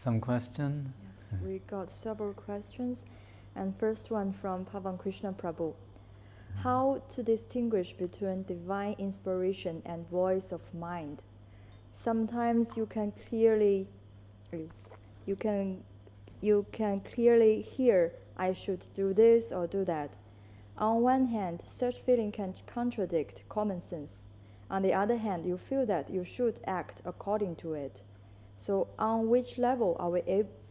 Some question? Yes, we got several questions. And first one from Pavan Krishna Prabhu. How to distinguish between divine inspiration and voice of mind? Sometimes you can clearly hear, I should do this or do that. On one hand, such feeling can contradict common sense. On the other hand, you feel that you should act according to it. So on which level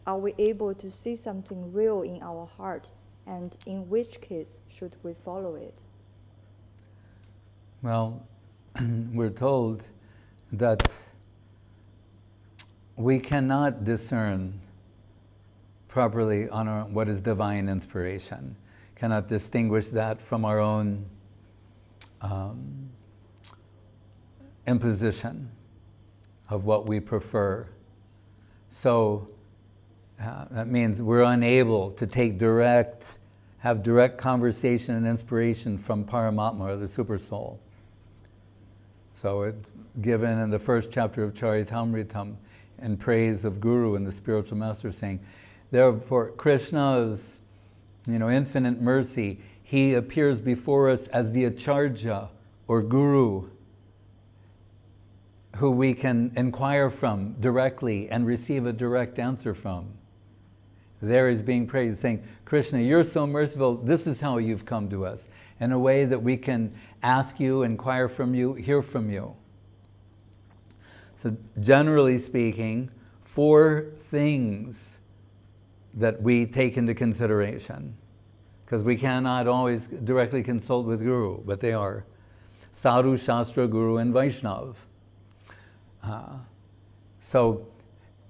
are we able to see something real in our heart, and in which case should we follow it? Well, we're told that we cannot discern properly on what is divine inspiration, cannot distinguish that from our own imposition of what we prefer. So that means we're unable to have direct conversation and inspiration from Paramatma, or the Super Soul. So it's given in the first chapter of Charitamritam in praise of Guru and the spiritual master, saying, therefore Krishna's infinite mercy, he appears before us as the Acharya or Guru, who we can inquire from directly and receive a direct answer from. There he's being praised, saying, Krishna, you're so merciful, this is how you've come to us, in a way that we can ask you, inquire from you, hear from you. So generally speaking, 4 things that we take into consideration, because we cannot always directly consult with Guru, but they are sadhu, shastra, guru, and Vaishnava. So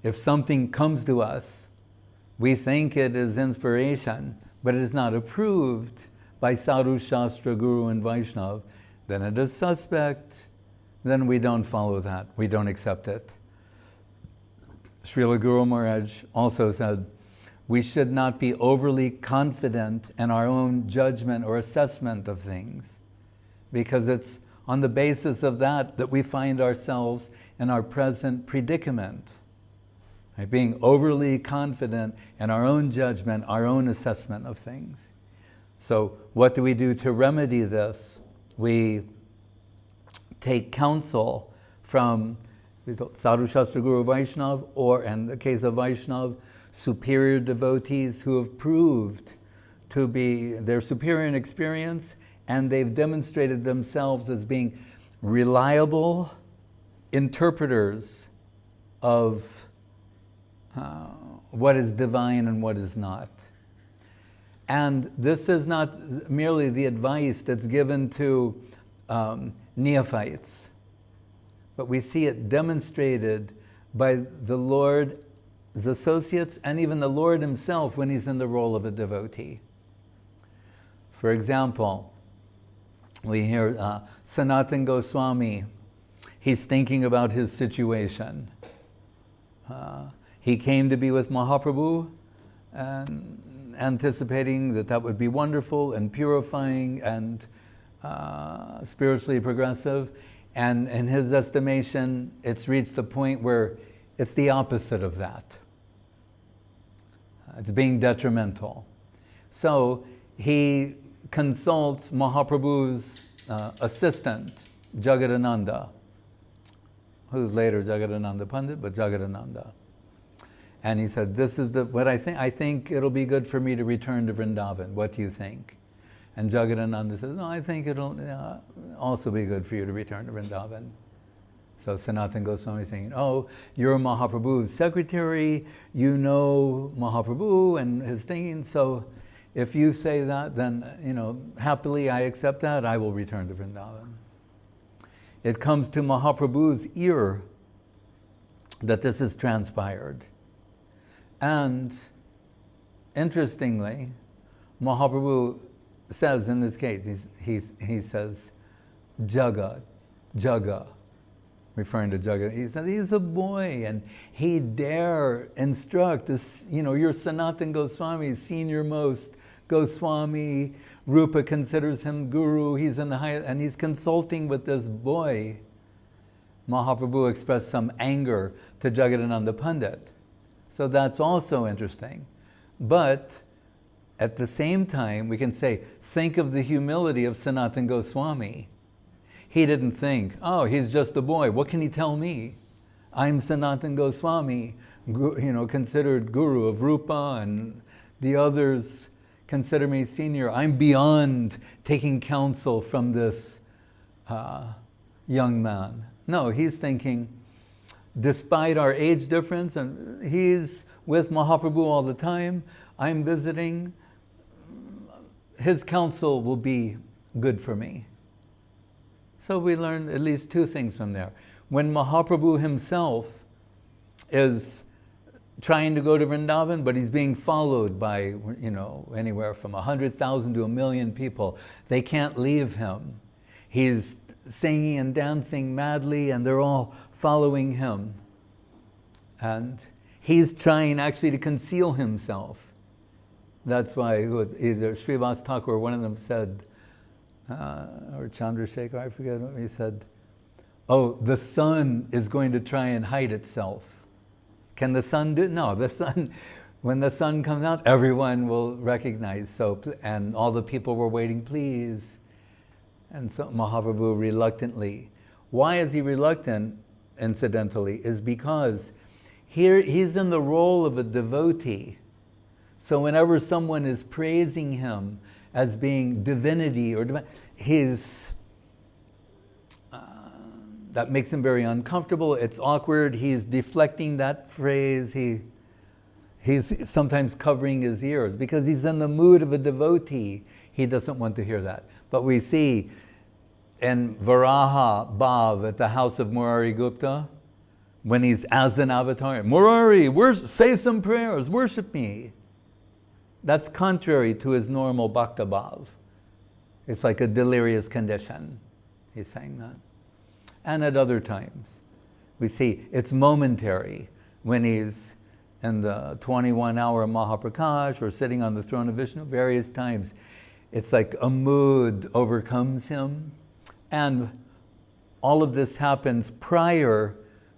if something comes to us, we think it is inspiration, but it is not approved by sadhu, shastra, guru, and Vaishnava, then it is suspect, then we don't follow that, we don't accept it. Srila Guru Maharaj also said, we should not be overly confident in our own judgment or assessment of things, because it's on the basis of that we find ourselves in our present predicament. Right? Being overly confident in our own judgment, our own assessment of things. So what do we do to remedy this? We take counsel from sadhu, shastra, guru, Vaishnava, or in the case of Vaishnava, superior devotees who have proved to be their superior in experience, and they've demonstrated themselves as being reliable interpreters of what is divine and what is not. And this is not merely the advice that's given to neophytes, but we see it demonstrated by the Lord's associates and even the Lord himself when he's in the role of a devotee. For example, we hear Sanatana Goswami, he's thinking about his situation. He came to be with Mahaprabhu and anticipating that would be wonderful and purifying and spiritually progressive. And in his estimation, it's reached the point where it's the opposite of that. It's being detrimental. So he consults Mahaprabhu's assistant, Jagadananda, who's later Jagadananda Pandit, but Jagadananda. And he said, this is what I think it'll be good for me to return to Vrindavan. What do you think? And Jagadananda says, no, I think it'll also be good for you to return to Vrindavan. So Sanatana Goswami is saying, oh, you're Mahaprabhu's secretary, you know Mahaprabhu and his thinking, so if you say that, then, happily I accept that, I will return to Vrindavan. It comes to Mahaprabhu's ear that this has transpired. And interestingly, Mahaprabhu says in this case, he says, Jaga, referring to Jagat. He said he's a boy and he dare instruct this, your Sanatana Goswami, senior most Goswami, Rupa considers him guru, he's in the highest, and he's consulting with this boy. Mahaprabhu expressed some anger to Jagadananda Pandit. So that's also interesting. But at the same time, we can say, think of the humility of Sanatana Goswami. He didn't think, oh, he's just a boy. What can he tell me? I'm Sanatana Goswami, considered guru of Rupa, and the others consider me senior. I'm beyond taking counsel from this young man. No, he's thinking, despite our age difference, and he's with Mahaprabhu all the time, I'm visiting, his counsel will be good for me. So we learn at least two things from there. When Mahaprabhu himself is trying to go to Vrindavan, but he's being followed by, anywhere from 100,000 to 1,000,000 people, they can't leave him. He's singing and dancing madly, and they're all following him. And he's trying actually to conceal himself. That's why either Srivas Thakur or one of them said, or Chandrasekhar, I forget what he said, oh, the sun is going to try and hide itself. Can the sun do? No, the sun, when the sun comes out, everyone will recognize. So, and all the people were waiting, please. And so Mahaprabhu reluctantly. Why is he reluctant, incidentally, is because here he's in the role of a devotee. So whenever someone is praising him as being divinity or that makes him very uncomfortable. It's awkward. He's deflecting that phrase. He's sometimes covering his ears because he's in the mood of a devotee. He doesn't want to hear that. But we see in Varaha Bhav at the house of Murari Gupta, when he's as an avatar, Murari, say some prayers, worship me. That's contrary to his normal Bhakta Bhav. It's like a delirious condition. He's saying that. And at other times, we see it's momentary when he's in the 21-hour Mahaprakash or sitting on the throne of Vishnu, various times. It's like a mood overcomes him. And all of this happens prior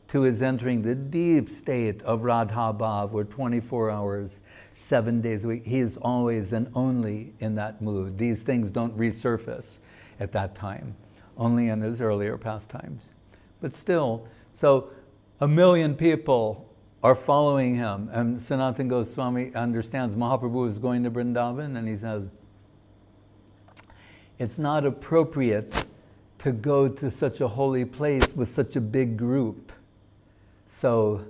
to his entering the deep state of Radha Bhav, where 24 hours, 7 days a week, he is always and only in that mood. These things don't resurface at that time, only in his earlier pastimes. But still, so 1,000,000 people are following him, and Sanatana Goswami understands Mahaprabhu is going to Vrindavan, and he says, it's not appropriate to go to such a holy place with such a big group. So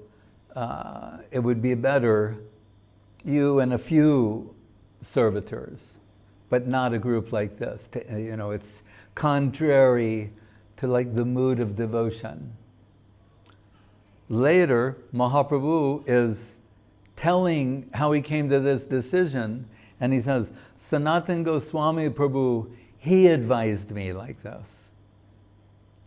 it would be better you and a few servitors, but not a group like this. It's contrary to like the mood of devotion. Later, Mahaprabhu is telling how he came to this decision, and he says, Sanatana Goswami Prabhu, he advised me like this.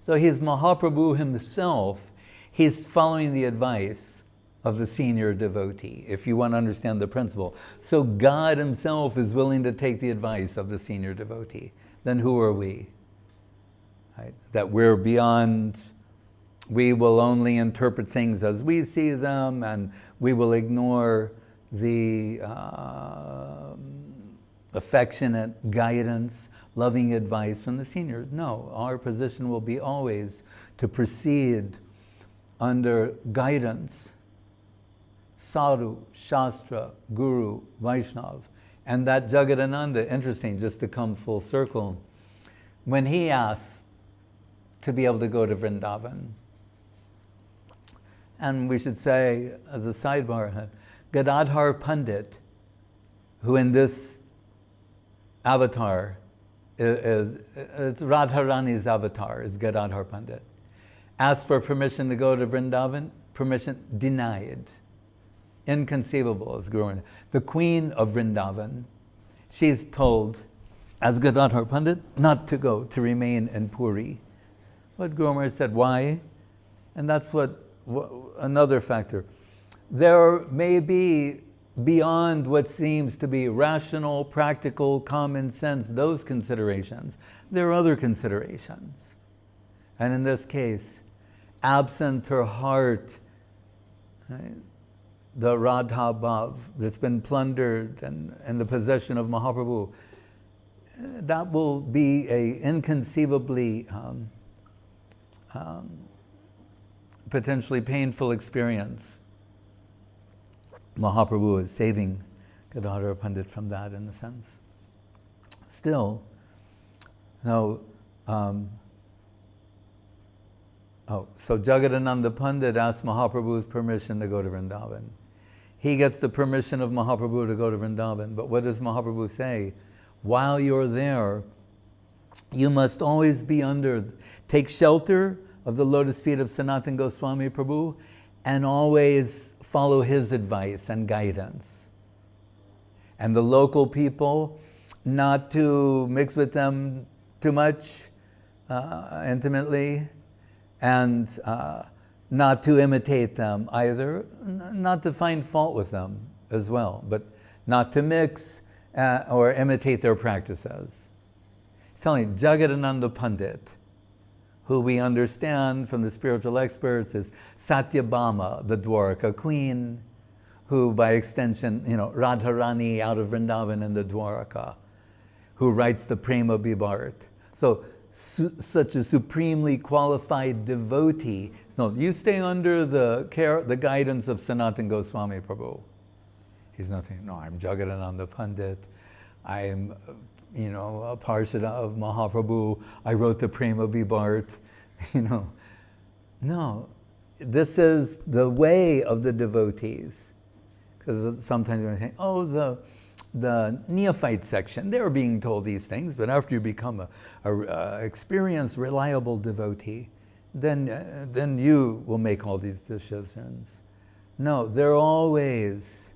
So he's Mahaprabhu himself. He's following the advice of the senior devotee, if you want to understand the principle. So God himself is willing to take the advice of the senior devotee. Then who are we? Right? That we're beyond, we will only interpret things as we see them, and we will ignore the affectionate guidance, loving advice from the seniors. No, our position will be always to proceed under guidance, sadhu, shastra, guru, Vaishnava. And that Jagadananda, interesting, just to come full circle, when he asked to be able to go to Vrindavan, and we should say, as a sidebar, Gadadhar Pandit, who in this avatar it's Radharani's avatar, is Gadadhar Pandit, asked for permission to go to Vrindavan, permission denied. Inconceivable, as Guru. The queen of Vrindavan, she's told, as Gadadhar Pandit, not to go, to remain in Puri. But Guru Maharaj said, why? And that's another factor. There may be, beyond what seems to be rational, practical, common sense, those considerations, there are other considerations. And in this case, absent her heart, right, the Radha Bhav that's been plundered and in the possession of Mahaprabhu, that will be a inconceivably potentially painful experience. Mahaprabhu is saving Gadadhara Pandit from that in a sense. Still, no. So Jagadananda Pandit asks Mahaprabhu's permission to go to Vrindavan. He gets the permission of Mahaprabhu to go to Vrindavan. But what does Mahaprabhu say? While you're there, you must always be take shelter of the lotus feet of Sanatana Goswami Prabhu and always follow his advice and guidance. And the local people, not to mix with them too much intimately, and not to imitate them either, not to find fault with them as well, but not to mix or imitate their practices. He's telling Jagadananda Pandit, who we understand from the spiritual experts is Satyabhama, the Dwarka queen, who by extension, Radharani out of Vrindavan in the Dwarka, who writes the Prema Bibart. So such a supremely qualified devotee. So you stay under the guidance of Sanatana Goswami Prabhu. He's not saying, no, I'm Jagadananda Pandit. I'm, a Parshada of Mahaprabhu. I wrote the Prema Bibart. No, this is the way of the devotees. Because sometimes we're saying, the neophyte section, they're being told these things, but after you become a experienced, reliable devotee, then you will make all these decisions. No, they're always,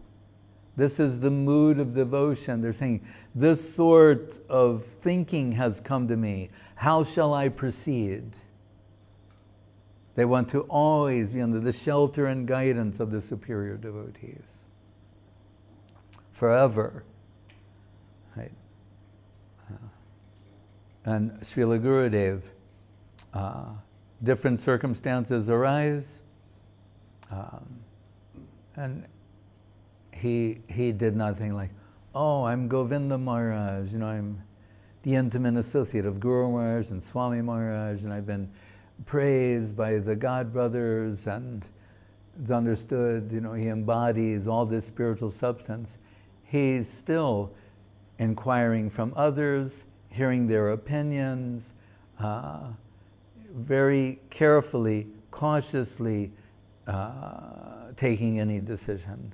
this is the mood of devotion. They're saying, this sort of thinking has come to me. How shall I proceed? They want to always be under the shelter and guidance of the superior devotees. Forever. Right? And Srila Gurudev, different circumstances arise, and he did nothing like, I'm Govinda Maharaj, I'm the intimate associate of Guru Maharaj and Swami Maharaj, and I've been praised by the God brothers, and it's understood, he embodies all this spiritual substance. He's still inquiring from others, hearing their opinions, very carefully, cautiously taking any decision.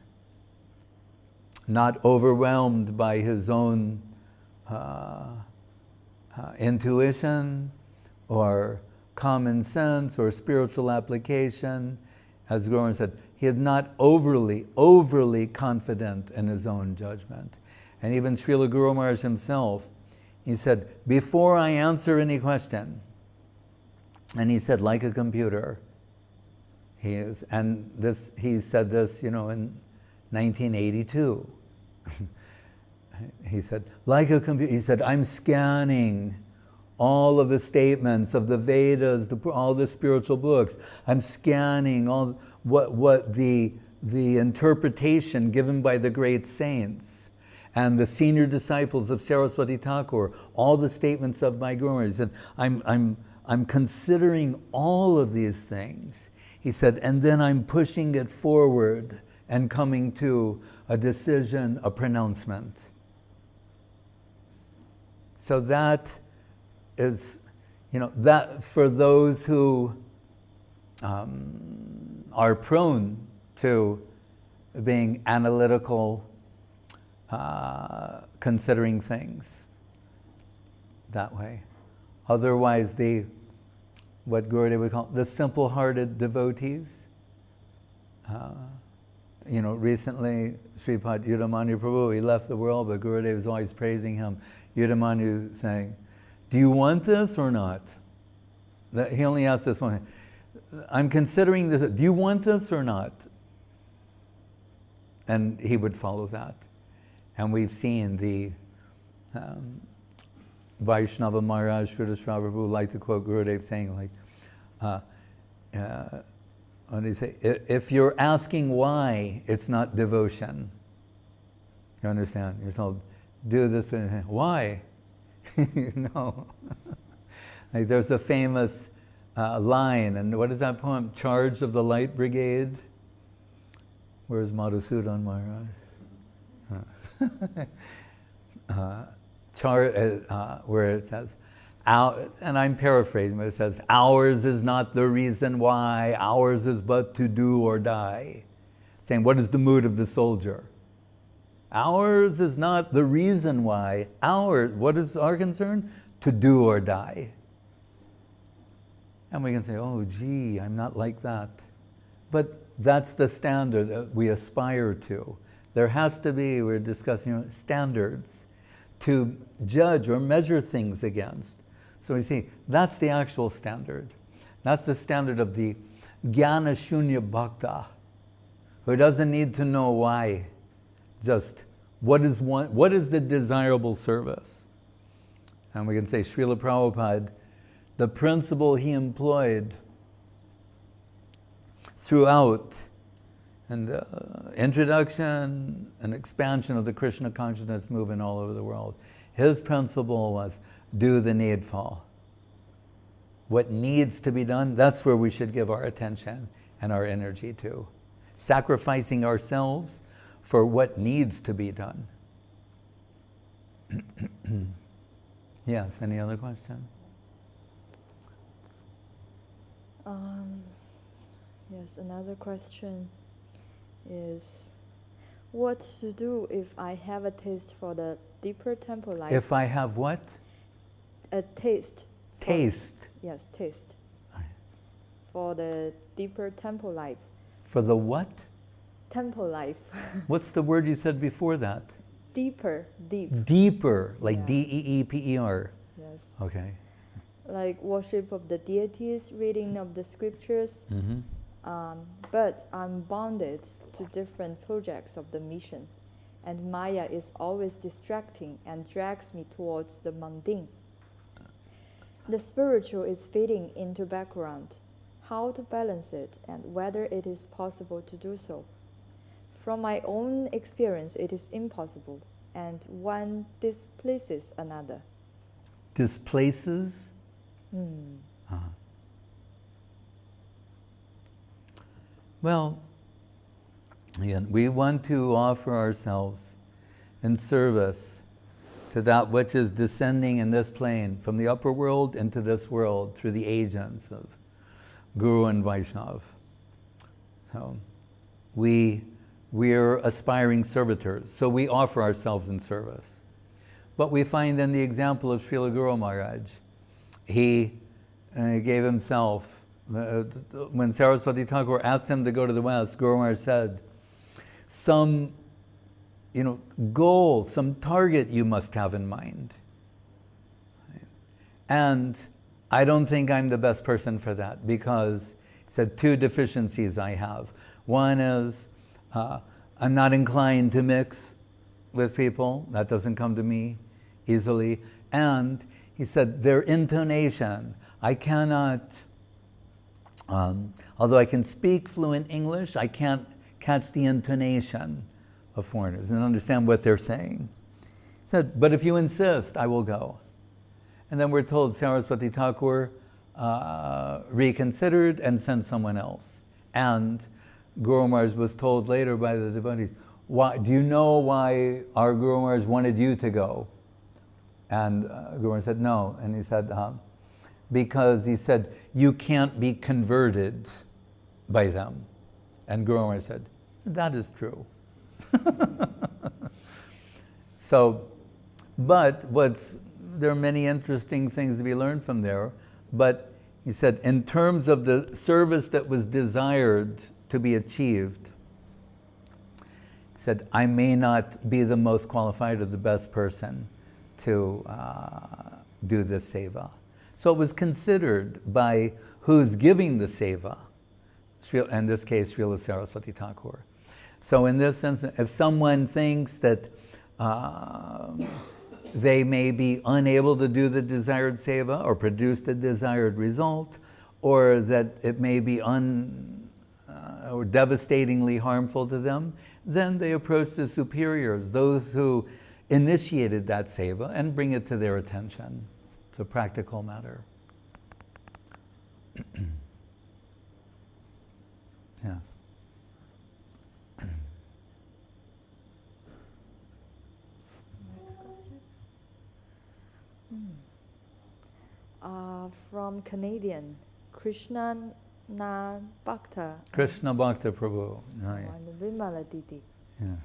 Not overwhelmed by his own intuition or common sense or spiritual application. As Guru said, he is not overly confident in his own judgment. And even Srila Guru Maharaj himself, he said, before I answer any question, and he said, like a computer, he is, and this, he said this, in 1982. He said, like a computer, he said, I'm scanning all of the statements of the Vedas, all the spiritual books. I'm scanning all what the interpretation given by the great saints and the senior disciples of Saraswati Thakur, all the statements of my Guru. He said, I'm considering all of these things. He said, and then I'm pushing it forward and coming to a decision, a pronouncement. So that is, that for those who are prone to being analytical, considering things that way. Otherwise, what Gurudev would call the simple-hearted devotees. Recently, Sripad Yudamanyu Prabhu, he left the world, but Gurudev was always praising him. Yudamanyu saying, do you want this or not? He only asked this one. I'm considering this. Do you want this or not? And he would follow that. And we've seen the Vaishnava Maharaj, Sridhar Prabhu, like to quote Gurudev saying, what do you say? If you're asking why, it's not devotion. You understand? You're told, do this, why? No. Like there's a famous line, and what is that poem? Charge of the Light Brigade. Where's Madhusudan Maharaj? Where it says, and I'm paraphrasing, but it says, ours is not the reason why, ours is but to do or die. Saying, what is the mood of the soldier? Ours is not the reason why, what is our concern? To do or die. And we can say, oh gee, I'm not like that. But that's the standard that we aspire to. There has to be, we're discussing standards to judge or measure things against. So we see, that's the actual standard. That's the standard of the Jnana Shunya Bhakta, who doesn't need to know why, just what is the desirable service. And we can say Srila Prabhupada, the principle he employed throughout and introduction and expansion of the Krishna consciousness movement all over the world. His principle was, do the needful. What needs to be done, that's where we should give our attention and our energy to. Sacrificing ourselves for what needs to be done. Yes, any other question? Yes, another question is, what to do if I have a taste for the deeper temple life? If I have what? A taste. Taste. Yes, taste. For the deeper temple life. For the what? Temple life. What's the word you said before that? Deeper, deep. Deeper, like Yeah. D-E-E-P-E-R. Yes. Okay. Like worship of the deities, reading of the scriptures. Mm-hmm. But I'm bounded to different projects of the mission, and Maya is always distracting and drags me towards the mundane. The spiritual is fading into background. How to balance it and whether it is possible to do so? From my own experience, it is impossible, and one displaces another. Displaces? Uh-huh. Well, again, we want to offer ourselves in service to that which is descending in this plane from the upper world into this world through the agents of Guru and Vaishnava. So we're aspiring servitors, so we offer ourselves in service. But we find in the example of Srila Guru Maharaj, he gave himself. When Saraswati Thakur asked him to go to the West, Guru Maharaj said, some goal, some target you must have in mind. And I don't think I'm the best person for that, because he said 2 deficiencies I have. One is I'm not inclined to mix with people. That doesn't come to me easily. And he said their intonation, I cannot, although I can speak fluent English, I can't catch the intonation of foreigners and understand what they're saying. He said, but if you insist, I will go. And then we're told Saraswati Thakur reconsidered and sent someone else. And Guru Maharaj was told later by the devotees, do you know why our Guru Maharaj wanted you to go? And Guru Maharaj said, no. And he said, because he said, you can't be converted by them. And Guru Maharaj said, that is true. So, but there are many interesting things to be learned from there. But he said, in terms of the service that was desired to be achieved, he said, I may not be the most qualified or the best person to do this seva. So it was considered by who's giving the seva, in this case, Srila Saraswati Thakur. So in this sense, if someone thinks that they may be unable to do the desired seva or produce the desired result, or that it may be or devastatingly harmful to them, then they approach the superiors, those who initiated that seva, and bring it to their attention. It's a practical matter. Yes. From Canadian, Krishna Bhakta. Krishna Bhakta Prabhu. Oh, yeah. And Vimala Didi. Yeah.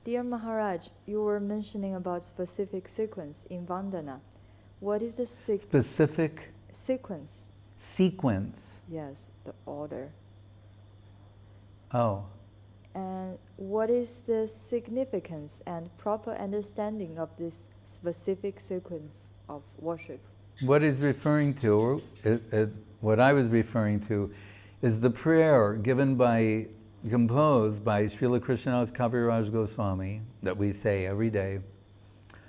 Dear Maharaj, you were mentioning about specific sequence in Vandana. What is the Specific sequence? Sequence. Yes, the order. Oh. And what is the significance and proper understanding of this specific sequence of worship? What he's referring to, what I was referring to, is the prayer composed by Srila Krishnadas Kaviraj Goswami that we say every day.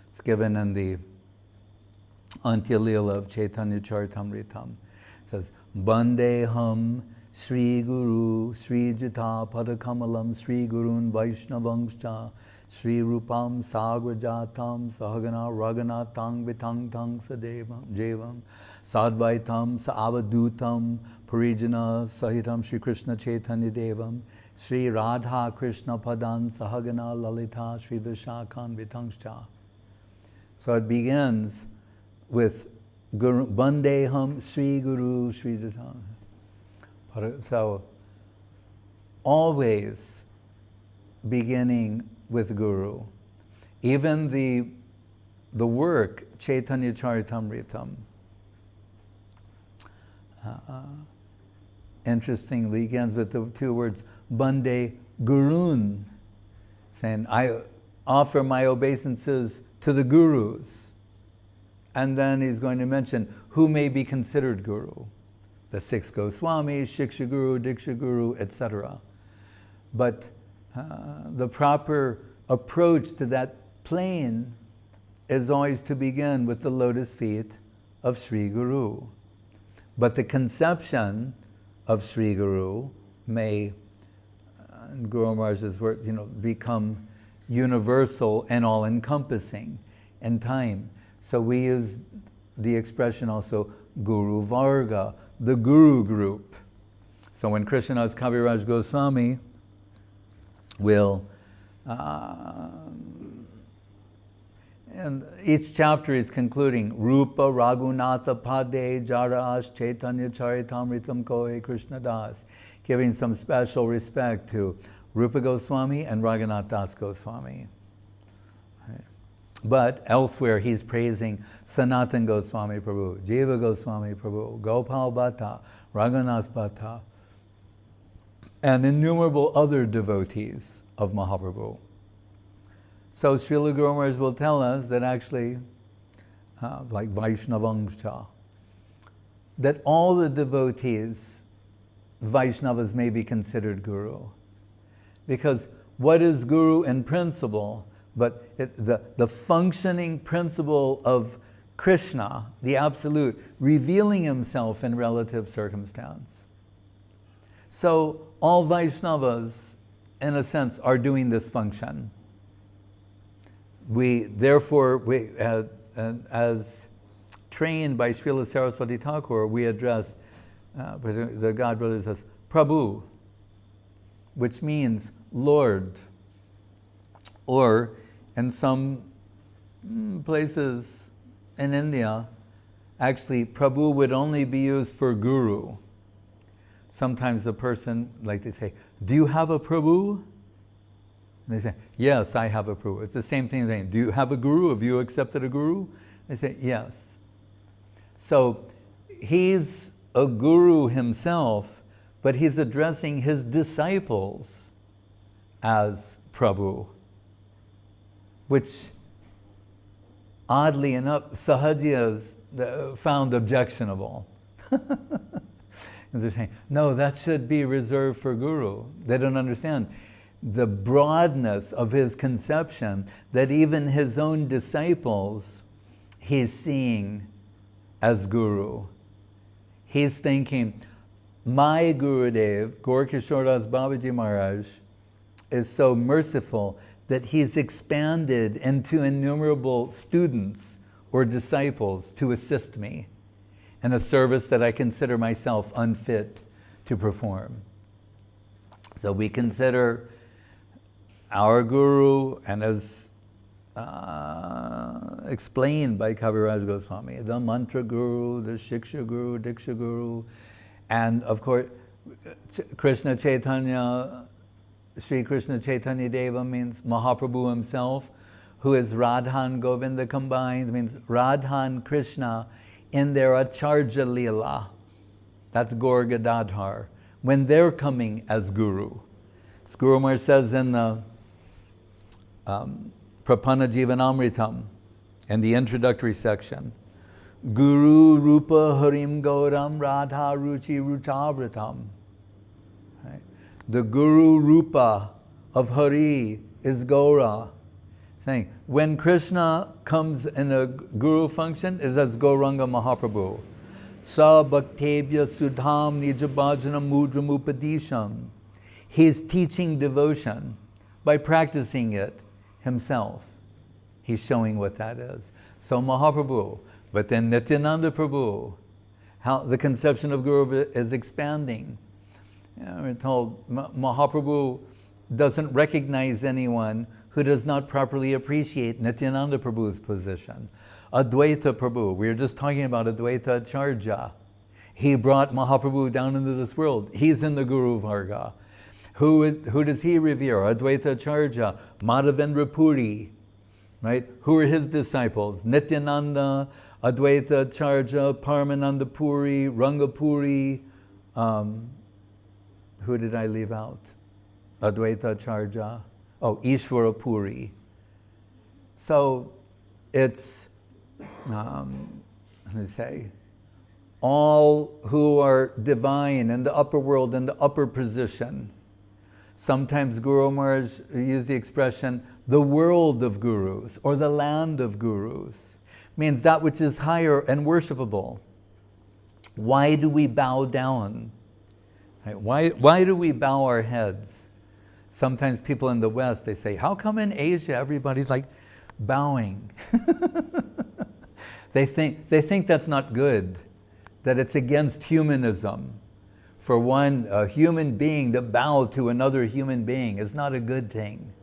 It's given in the Antya Leela of Chaitanya Charitamritam. It says, Bandeham Sri Guru Sri Jita Padakamalam Sri Gurun Vaishnavangscha Sri Rupam Sagrajatam Sahagana Raganatang Vitang Tang Sadevam Sadvaitam Saavadutam Parijana Sahitam Sri Krishna Chaitanya Devam Sri Radha Krishna Padan Sahagana Lalita Sri Vishakhan Vitangscha. So it begins with Guru, Bandeham Sri Guru Sri Jita. So always beginning with Guru. Even the work Chaitanya Charitamritam, interestingly begins with the two words Bande Gurun, saying, I offer my obeisances to the Gurus. And then he's going to mention who may be considered Guru. The 6 Goswamis, Shiksha Guru, Diksha Guru, etc. But the proper approach to that plane is always to begin with the lotus feet of Sri Guru. But the conception of Sri Guru may, in Guru Maharaj's words, become universal and all-encompassing in time. So we use the expression also Guru Varga, the Guru group. So when Krishnadas Kaviraj Goswami will, and each chapter is concluding, Rupa Raghunatha Pade Jarash Chaitanya Charitamritam Kohe Krishna Das, giving some special respect to Rupa Goswami and Raghunath Das Goswami. But elsewhere he's praising Sanatan Goswami Prabhu, Jiva Goswami Prabhu, Gopal Bhatta, Raghunath Bhatta, and innumerable other devotees of Mahaprabhu. So Srila Guru Maharaj will tell us that actually, like Vaishnavangscha, that all the devotees, Vaishnavas, may be considered Guru. Because what is Guru in principle? But the functioning principle of Krishna, the Absolute, revealing himself in relative circumstance. So all Vaishnavas, in a sense, are doing this function. Therefore, as trained by Srila Saraswati Thakur, we address the God Brothers as Prabhu, which means Lord. Or in some places in India, actually Prabhu would only be used for Guru. Sometimes the person, like they say, do you have a Prabhu? And they say, yes, I have a Prabhu. It's the same thing as saying, do you have a Guru? Have you accepted a Guru? They say, yes. So he's a Guru himself, but he's addressing his disciples as Prabhu, which oddly enough, Sahajiyas found objectionable. And they're saying, no, that should be reserved for Guru. They don't understand the broadness of his conception, that even his own disciples he's seeing as Guru. He's thinking, my Gurudev, Gaur Kishore Das Babaji Maharaj, is so merciful that he's expanded into innumerable students or disciples to assist me in a service that I consider myself unfit to perform. So we consider our Guru, and as explained by Kaviraj Goswami, the Mantra Guru, the Shiksha Guru, Diksha Guru, and of course, Krishna Chaitanya, Sri Krishna Chaitanya Deva means Mahaprabhu himself, who is Radha and Govinda combined, means Radha and Krishna in their Acharya Leela. That's Gaur Gadadhar, when they're coming as Guru. As Guru Maharaj says in the Prapanna Jivanamritam, in the introductory section, Guru Rupa Harim Gauram Radha Ruchi Ruchavritam. Right? The Guru Rupa of Hari is Gaura. Saying, when Krishna comes in a Guru function, is as Gauranga Mahaprabhu. Sa Bhaktebhya Sudham Nijabhajanam Mudram Upadisham. He's teaching devotion by practicing it himself. He's showing what that is. So Mahaprabhu, but then Nityananda Prabhu, how the conception of Guru is expanding. We're told Mahaprabhu doesn't recognize anyone who does not properly appreciate Nityananda Prabhu's position. Advaita Prabhu, we were just talking about Advaita Acharya. He brought Mahaprabhu down into this world. He's in the Guru Varga. Who does he revere? Advaita Acharya, Madhavendra Puri, right? Who are his disciples? Nityananda, Advaita Acharya, Paramananda Puri, Rangapuri. Who did I leave out? Advaita Acharya. Oh, Ishvara Puri. So it's, let me say, all who are divine in the upper world, in the upper position. Sometimes Guru Maharaj used the expression, the world of gurus, or the land of gurus. Means that which is higher and worshipable. Why do we bow down? Right? Why do we bow our heads? Sometimes people in the West, they say, how come in Asia everybody's like bowing? They think that's not good, that it's against humanism. For a human being to bow to another human being is not a good thing,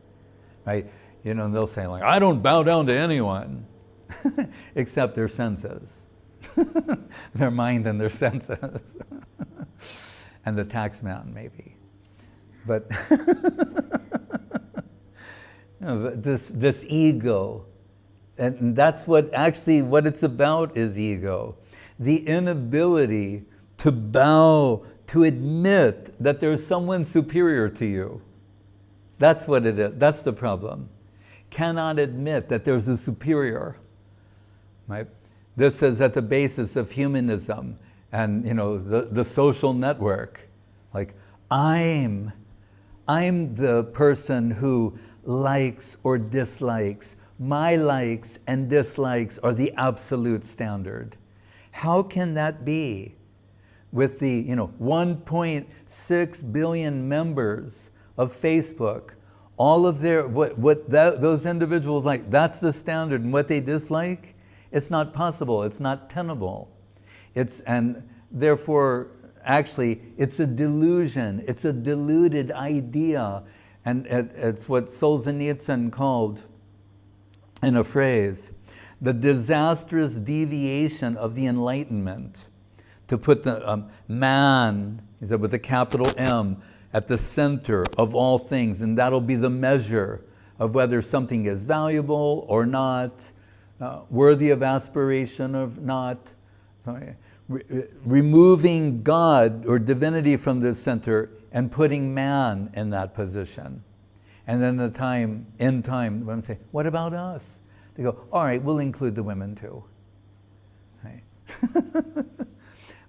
right? You know, they'll say like, I don't bow down to anyone, except their senses, their mind and their senses, and the tax man maybe. But this ego, and that's what it's about is ego. The inability to bow, to admit that there's someone superior to you. That's what it is. That's the problem. Cannot admit that there's a superior. Right? This is at the basis of humanism and the social network. Like, I'm the person who likes or dislikes. My likes and dislikes are the absolute standard. How can that be? With the 1.6 billion members of Facebook, all of their those individuals like, that's the standard, and what they dislike, it's not possible, it's not tenable. And therefore, actually, it's a delusion, it's a deluded idea, and it's what Solzhenitsyn called, in a phrase, the disastrous deviation of the Enlightenment. To put the man, he said, with a capital M, at the center of all things, and that'll be the measure of whether something is valuable or not, worthy of aspiration or not. Removing God or divinity from the center and putting man in that position. And then in time, when they say, what about us? They go, all right, we'll include the women too. Right?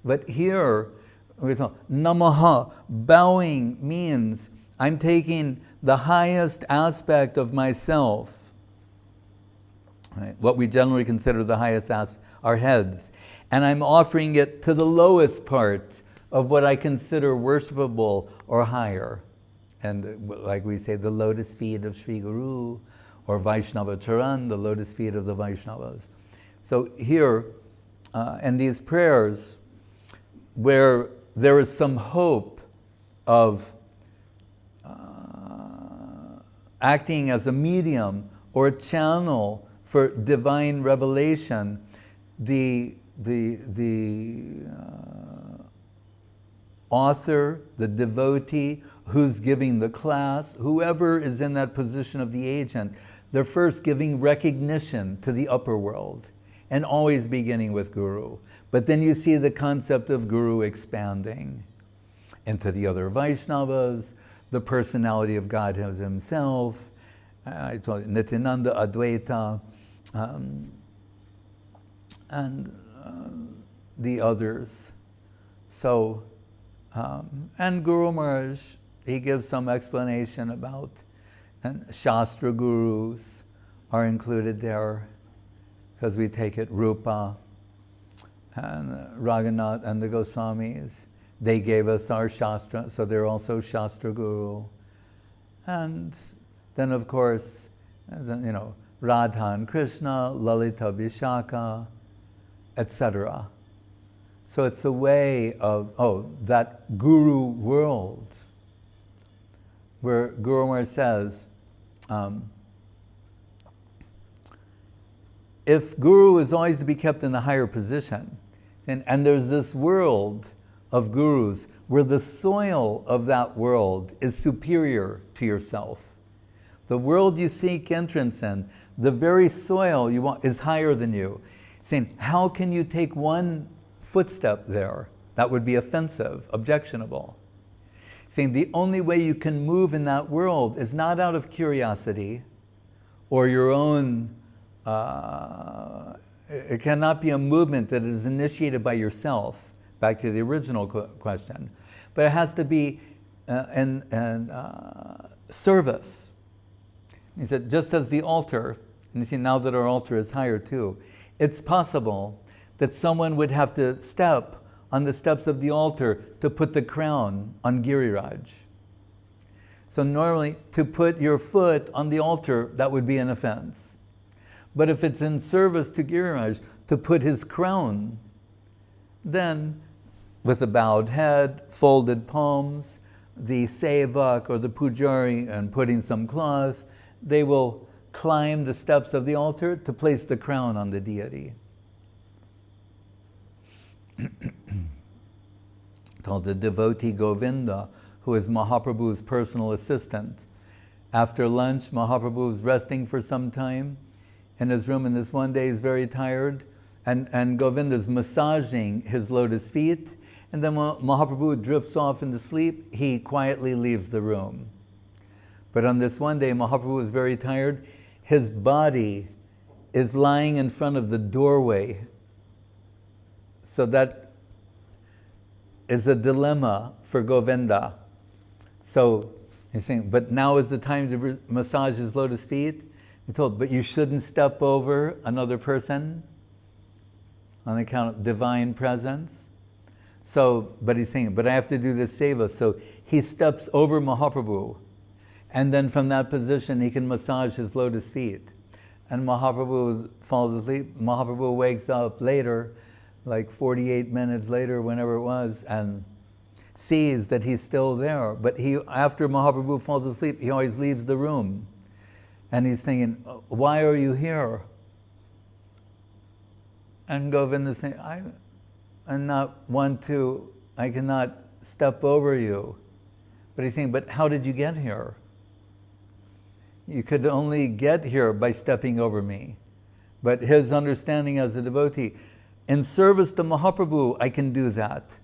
But here, we talk, namaha, bowing means I'm taking the highest aspect of myself, right? What we generally consider the highest aspect, our heads, and I'm offering it to the lowest part of what I consider worshipable or higher. And like we say, the lotus feet of Sri Guru, or Vaishnava Charan, the lotus feet of the Vaishnavas. So here, in these prayers, where there is some hope of acting as a medium or a channel for divine revelation, the author, the devotee who's giving the class, whoever is in that position of the agent, they're first giving recognition to the upper world, and always beginning with Guru. But then you see the concept of Guru expanding into the other Vaishnavas, the personality of God himself, I told you, Nityananda, Advaita, and the others. So, and Guru Maharaj, he gives some explanation about, and shastra gurus are included there, because we take it Rupa and Raghunath and the Goswamis. They gave us our shastra, so they're also shastra guru. And then, of course, Radha and Krishna, Lalita Vishaka, etc. So it's a way of, that guru world, where Guru Maharaj says, if Guru is always to be kept in a higher position, and there's this world of gurus where the soil of that world is superior to yourself. The world you seek entrance in, the very soil you want is higher than you. Saying, how can you take one footstep there? That would be offensive, objectionable. Saying the only way you can move in that world is not out of curiosity or your own, it cannot be a movement that is initiated by yourself, back to the original question, but it has to be in service. He said, just as the altar, and you see now that our altar is higher too, it's possible that someone would have to step on the steps of the altar to put the crown on Giriraj. So normally, to put your foot on the altar, that would be an offense. But if it's in service to Giriraj, to put his crown, then with a bowed head, folded palms, the sevak or the pujari and putting some cloth, they will climb the steps of the altar to place the crown on the deity. Called the devotee Govinda, who is Mahaprabhu's personal assistant. After lunch, Mahaprabhu is resting for some time in his room, and this one day he's very tired, and Govinda is massaging his lotus feet, and then when Mahaprabhu drifts off into sleep, he quietly leaves the room. But on this one day, Mahaprabhu is very tired. His body is lying in front of the doorway. So that is a dilemma for Govinda. So he's saying, but now is the time to massage his lotus feet. He told, but you shouldn't step over another person on account of divine presence. So, but he's saying, but I have to do this seva. So he steps over Mahaprabhu, and then from that position he can massage his lotus feet. And Mahaprabhu falls asleep. Mahaprabhu wakes up later, like 48 minutes later, whenever it was, and sees that he's still there. But after Mahaprabhu falls asleep, he always leaves the room. And he's thinking, why are you here? And Govinda is saying, I cannot step over you. But he's saying, but how did you get here? You could only get here by stepping over me. But his understanding as a devotee, in service to Mahaprabhu, I can do that.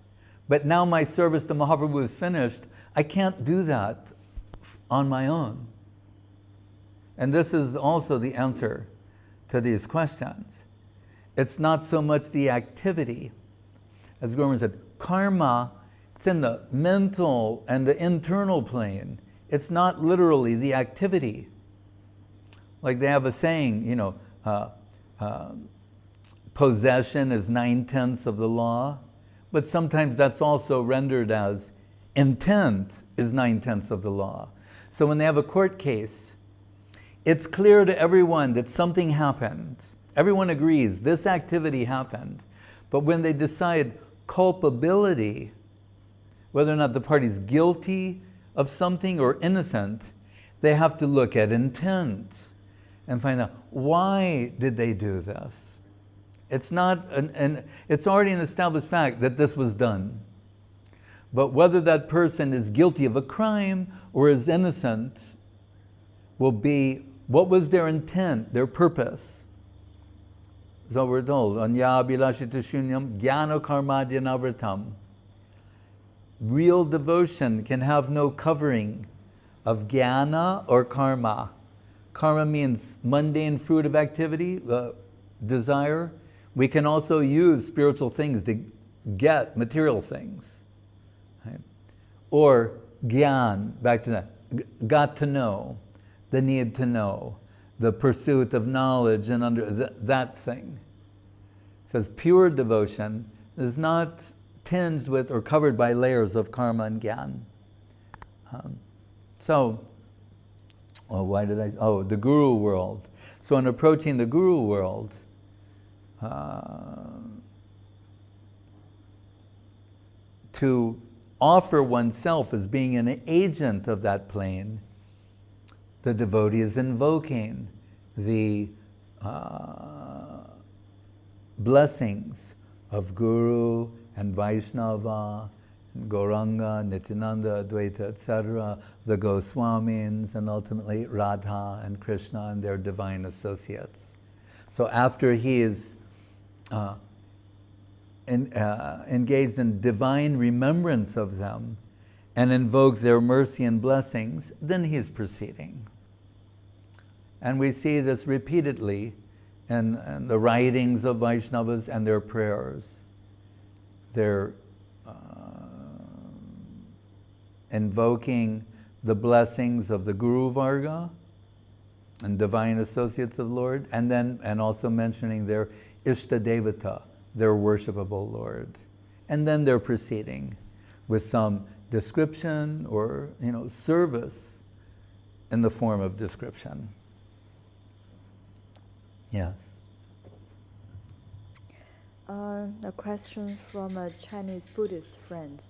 But now my service to Mahaprabhu is finished, I can't do that on my own. And this is also the answer to these questions. It's not so much the activity. As Guru Maharaj said, karma, it's in the mental and the internal plane. It's not literally the activity. Like they have a saying, possession is 9/10 of the law. But sometimes that's also rendered as intent is 9/10 of the law. So when they have a court case, it's clear to everyone that something happened. Everyone agrees this activity happened. But when they decide culpability, whether or not the party's guilty of something or innocent, they have to look at intent and find out, why did they do this? It's not it's already an established fact that this was done. But whether that person is guilty of a crime or is innocent will be, what was their intent, their purpose? So we're told, Anya abhilashitu shunyam jnana karmadyanavritam. Real devotion can have no covering of jnana or karma. Karma means mundane fruit of activity, desire. We can also use spiritual things to get material things. Right? Or gyan, back to that, got to know, the need to know, the pursuit of knowledge and that thing. It says pure devotion is not tinged with or covered by layers of karma and gyan. The guru world. So in approaching the guru world, to offer oneself as being an agent of that plane, the devotee is invoking the blessings of Guru and Vaishnava, and Gauranga, Nityananda, Advaita, etc., the Goswamis, and ultimately Radha and Krishna and their divine associates. So after he is engaged in divine remembrance of them and invoke their mercy and blessings, then he is proceeding. And we see this repeatedly in the writings of Vaishnavas and their prayers. They're invoking the blessings of the Guru Varga and divine associates of Lord, and also mentioning their Ishta Devata, their worshipable Lord. And then they're proceeding with some description or service in the form of description. Yes. A question from a Chinese Buddhist friend.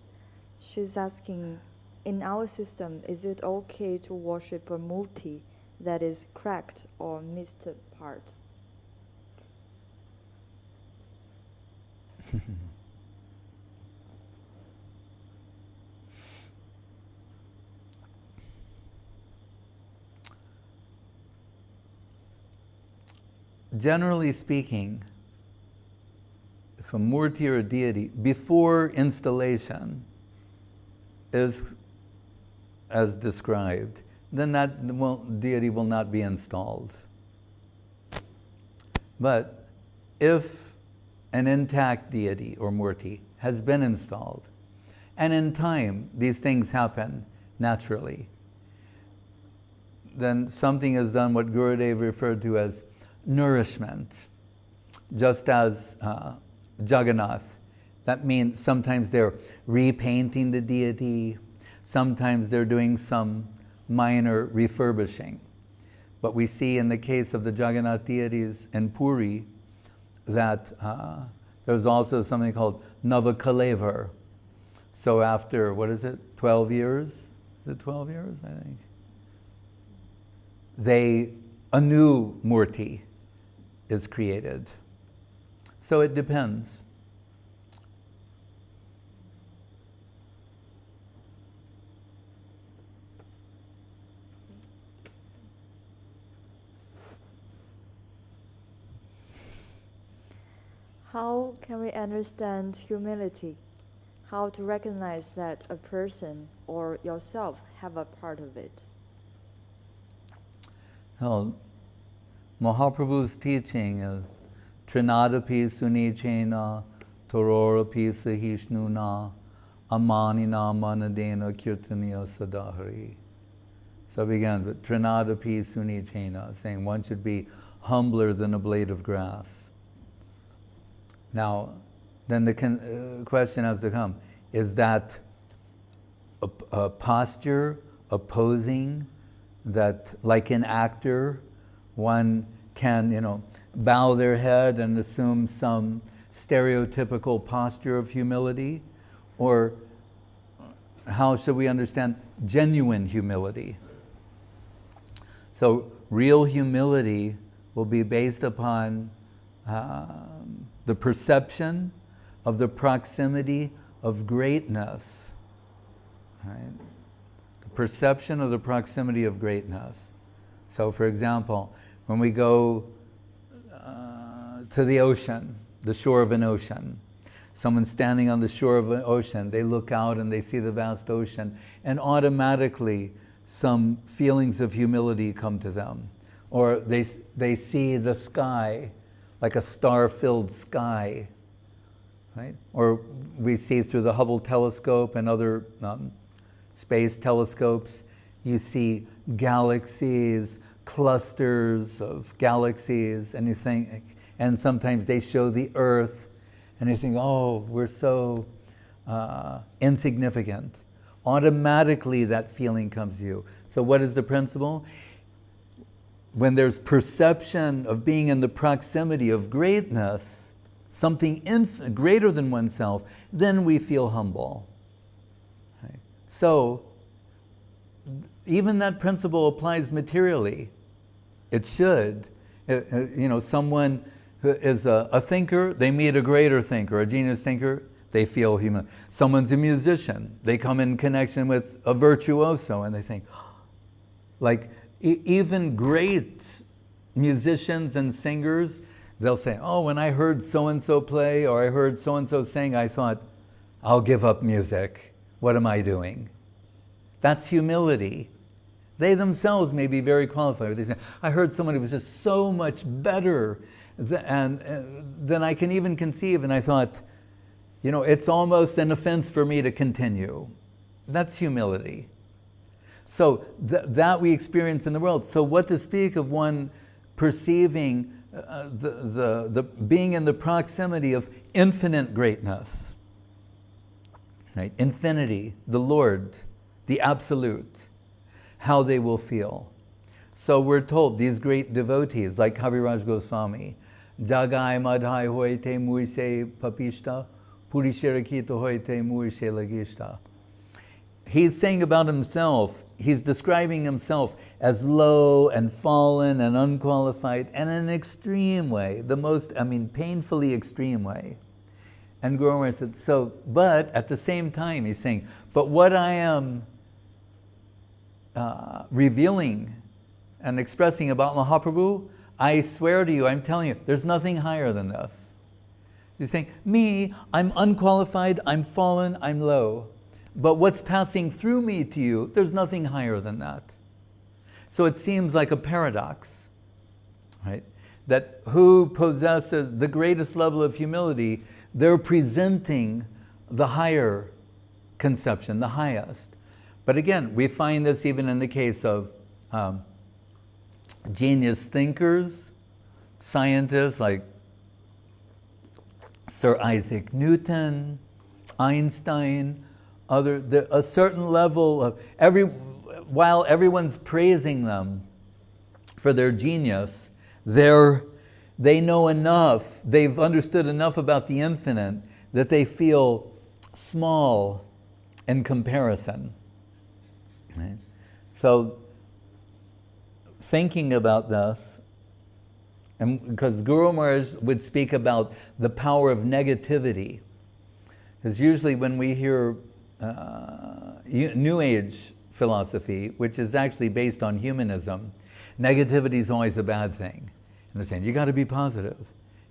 She's asking, in our system, is it okay to worship a murti that is cracked or missed part? Generally speaking, if a murti or a deity, before installation, is as described, then that deity will not be installed. But if an intact deity or murti has been installed, and in time these things happen naturally, then something is done what Gurudev referred to as nourishment. Just as Jagannath, that means sometimes they're repainting the deity, sometimes they're doing some minor refurbishing. But we see in the case of the Jagannath deities in Puri that there's also something called Navakalevar. So after, 12 years? Is it 12 years, I think? A new murti is created. So it depends. How can we understand humility? How to recognize that a person or yourself have a part of it? Well, Mahaprabhu's teaching is Trinadapi Sunichena Tororapi Sahishnuna Amanina Manadena Kirtaniya Sadahari. So it begins with Trinadapi Sunichena, saying one should be humbler than a blade of grass. Now, then the question has to come, is that a posture, a posing, that like an actor, one can, bow their head and assume some stereotypical posture of humility? Or how should we understand genuine humility? So real humility will be based upon the perception of the proximity of greatness. Right? The perception of the proximity of greatness. So for example, when we go to the ocean, the shore of an ocean, someone's standing on the shore of an ocean, they look out and they see the vast ocean, and automatically some feelings of humility come to them. Or they see the sky, like a star-filled sky, right? Or we see through the Hubble telescope and other space telescopes, you see galaxies, clusters of galaxies, and you think, and sometimes they show the Earth, and you think, oh, we're so insignificant. Automatically that feeling comes to you. So what is the principle? When there's perception of being in the proximity of greatness, something greater than oneself, then we feel humble. Right? So even that principle applies materially. It should. Someone who is a thinker, they meet a greater thinker, a genius thinker, they feel human. Someone's a musician, they come in connection with a virtuoso and they think, like even great musicians and singers, they'll say, oh, when I heard so-and-so play or I heard so-and-so sing, I thought, I'll give up music. What am I doing? That's humility. They themselves may be very qualified. They say, I heard someone who was just so much better than I can even conceive, and I thought, it's almost an offense for me to continue. That's humility. So that we experience in the world. So what to speak of one perceiving the being in the proximity of infinite greatness, right? Infinity, the Lord, the Absolute, how they will feel. So we're told these great devotees like Kaviraj Goswami, Jagai madhai hoite muise papishta, purishirakita hoite muise lagishta. He's saying about himself, he's describing himself as low and fallen and unqualified, and in an extreme way, the most, painfully extreme way. And Guru Maharaj said, but at the same time, he's saying, but what I am revealing and expressing about Mahaprabhu, I swear to you, I'm telling you, there's nothing higher than this. He's saying, me, I'm unqualified, I'm fallen, I'm low. But what's passing through me to you, there's nothing higher than that. So it seems like a paradox, right? That who possesses the greatest level of humility, they're presenting the higher conception, the highest. But again, we find this even in the case of genius thinkers, scientists like Sir Isaac Newton, Einstein, a certain level of while everyone's praising them for their genius, they know enough, they've understood enough about the infinite that they feel small in comparison. Right? So thinking about this, and because Guru Maharaj would speak about the power of negativity, because usually when we hear New Age philosophy, which is actually based on humanism, negativity is always a bad thing. And they're saying, you got to be positive.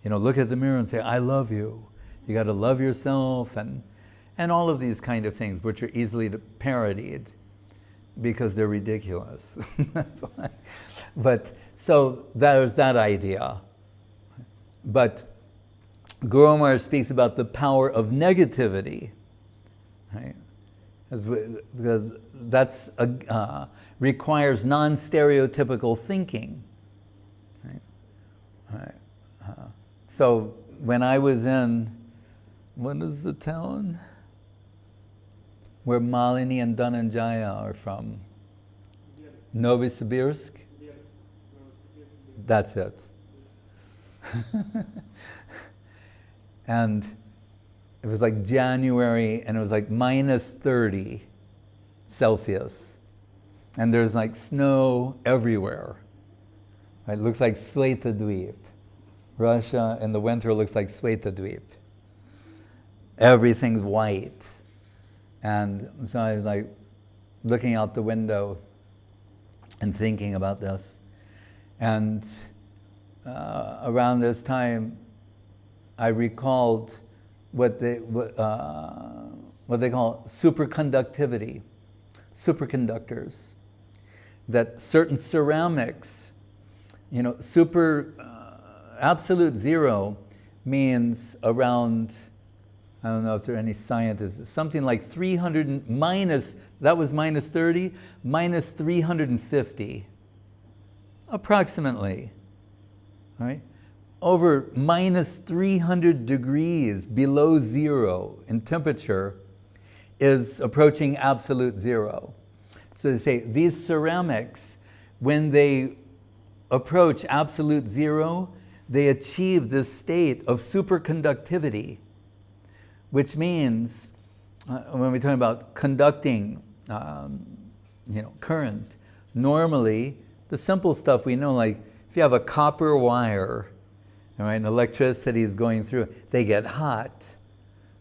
Look at the mirror and say, I love you. You got to love yourself, and all of these kind of things, which are easily parodied because they're ridiculous. That's why. But so there's that idea. But Guru Maharaj speaks about the power of negativity, right? Because that's requires non-stereotypical thinking. Right? So when I was in what is the town where Malini and Dhananjaya are from? Novosibirsk? That's it. And it was like January, and it was like minus 30 Celsius. And there's like snow everywhere. It looks like Svetadweep. Russia in the winter looks like Svetadweep. Everything's white. And so I was like looking out the window and thinking about this. And around this time, I recalled what they call superconductivity, superconductors. That certain ceramics, absolute zero means around, I don't know if there are any scientists, something like 300 minus, that was minus 30, minus 350, approximately, all right? Over minus 300 degrees below zero in temperature is approaching absolute zero. So they say these ceramics, when they approach absolute zero, they achieve this state of superconductivity, which means, when we're talking about conducting, current, normally the simple stuff we know, like if you have a copper wire, all right, and electricity is going through, they get hot,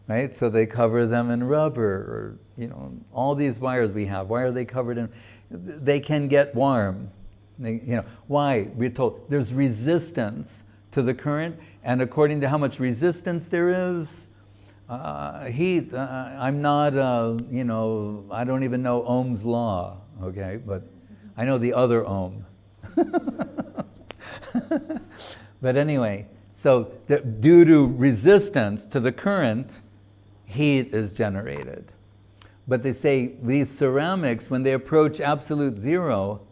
right? So they cover them in rubber, or all these wires we have. Why are they covered in? They can get warm. Why? We're told there's resistance to the current, and according to how much resistance there is, heat. I'm not, I don't even know Ohm's law, okay? But I know the other Ohm. But anyway, so due to resistance to the current, heat is generated. But they say these ceramics, when they approach absolute zero,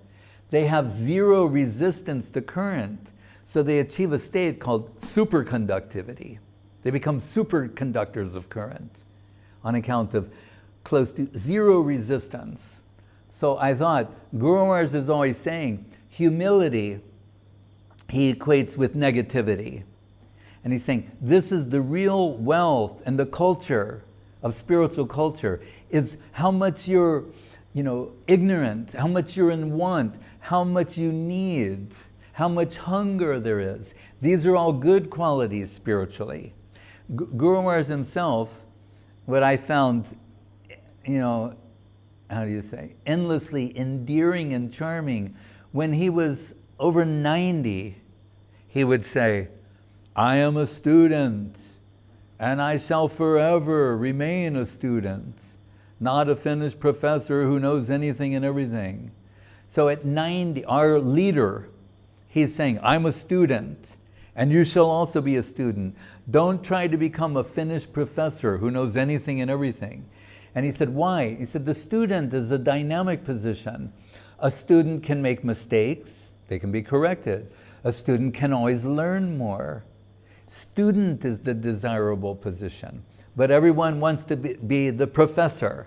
they have zero resistance to current. So they achieve a state called superconductivity. They become superconductors of current on account of close to zero resistance. So I thought, Guru Maharaj is always saying, humility, he equates with negativity. And he's saying, this is the real wealth and the culture of spiritual culture, is how much you're, ignorant, how much you're in want, how much you need, how much hunger there is. These are all good qualities spiritually. Guru Maharaj himself, what I found, endlessly endearing and charming, when he was over 90, he would say, I am a student, and I shall forever remain a student, not a finished professor who knows anything and everything. So at 90, our leader, he's saying, I'm a student, and you shall also be a student. Don't try to become a finished professor who knows anything and everything. And he said, why? He said, the student is a dynamic position. A student can make mistakes, they can be corrected. A student can always learn more. Student is the desirable position. But everyone wants to be the professor,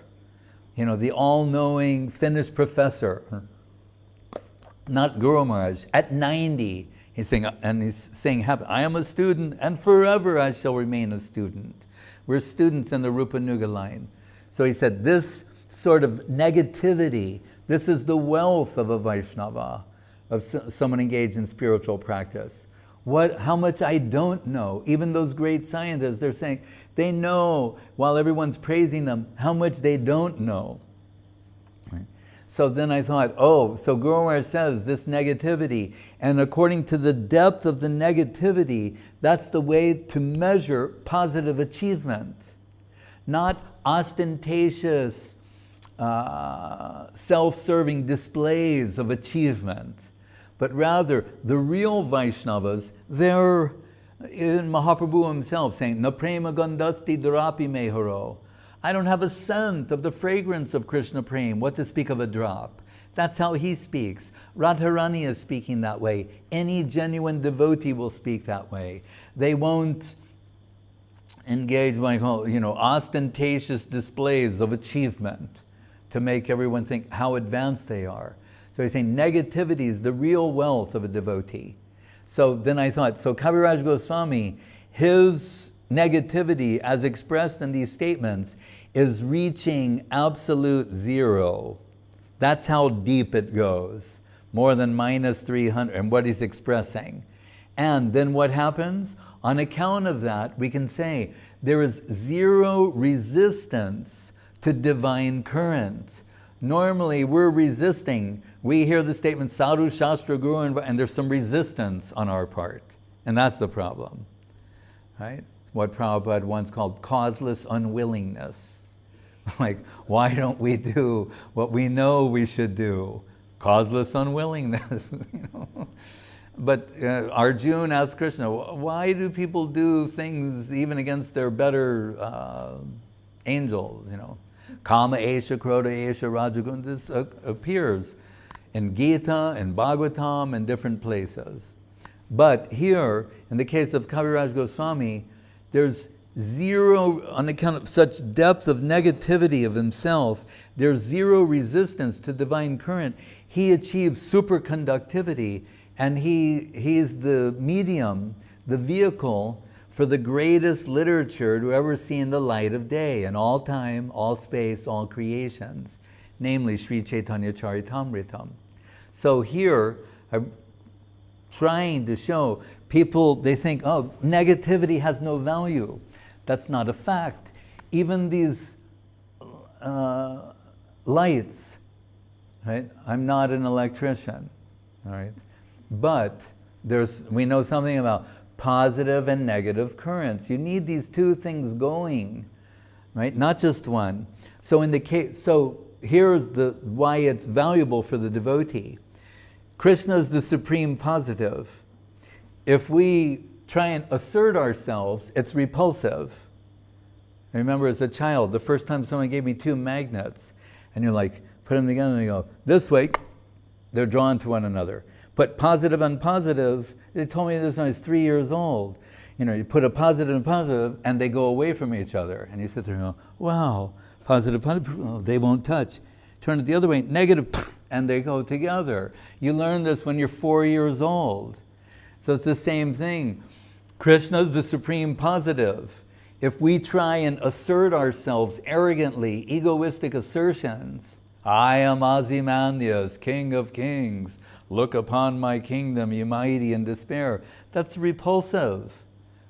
the all-knowing finished professor. Not Guru Maharaj. At 90, he's saying, I am a student, and forever I shall remain a student. We're students in the Rupa Nuga line. So he said, this sort of negativity, this is the wealth of a Vaishnava, of someone engaged in spiritual practice. How much I don't know. Even those great scientists, they're saying, they know, while everyone's praising them, how much they don't know. Right? So then I thought, so Guru Maharaj says this negativity, and according to the depth of the negativity, that's the way to measure positive achievement. Not ostentatious, self-serving displays of achievement, but rather the real Vaishnavas, they're in Mahaprabhu himself saying, Na prema gandhasti durapi meharo. I don't have a scent of the fragrance of Krishna Prem, what to speak of a drop. That's how he speaks. Radharani is speaking that way. Any genuine devotee will speak that way. They won't, engage in what I call, ostentatious displays of achievement to make everyone think how advanced they are. So he's saying negativity is the real wealth of a devotee. So then I thought, so Kaviraj Goswami, his negativity as expressed in these statements is reaching absolute zero. That's how deep it goes, more than minus 300, and what he's expressing. And then what happens? On account of that, we can say there is zero resistance to divine current. Normally, we're resisting. We hear the statement, sadhu, shastra, guru, and there's some resistance on our part. And that's the problem, right? What Prabhupada once called causeless unwillingness. Like, why don't we do what we know we should do? Causeless unwillingness, But Arjuna asked Krishna, why do people do things even against their better angels, Kama esha, Krodha esha, Rajagun. This appears in Gita and Bhagavatam and different places. But here, in the case of Kaviraj Goswami, there's zero, on account of such depth of negativity of himself, there's zero resistance to divine current. He achieves superconductivity, and he's the medium, the vehicle for the greatest literature to ever see in the light of day, in all time, all space, all creations, namely Sri Chaitanya Charitamritam. So here, I'm trying to show people, they think, oh, negativity has no value. That's not a fact. Even these lights, right? I'm not an electrician, all right? But we know something about positive and negative currents. You need these two things going, right? Not just one. So here's why it's valuable for the devotee. Krishna is the supreme positive. If we try and assert ourselves, it's repulsive. I remember as a child, the first time someone gave me two magnets, and you're like, put them together and you go, this way, they're drawn to one another. Put positive and positive, they told me this when I was 3 years old. You put a positive and positive, and they go away from each other. And you sit there and go, wow, positive, positive, oh, they won't touch. Turn it the other way, negative, and they go together. You learn this when you're 4 years old. So it's the same thing. Krishna is the supreme positive. If we try and assert ourselves arrogantly, egoistic assertions, I am Ozymandias, king of kings, look upon my kingdom, ye mighty in despair. That's repulsive.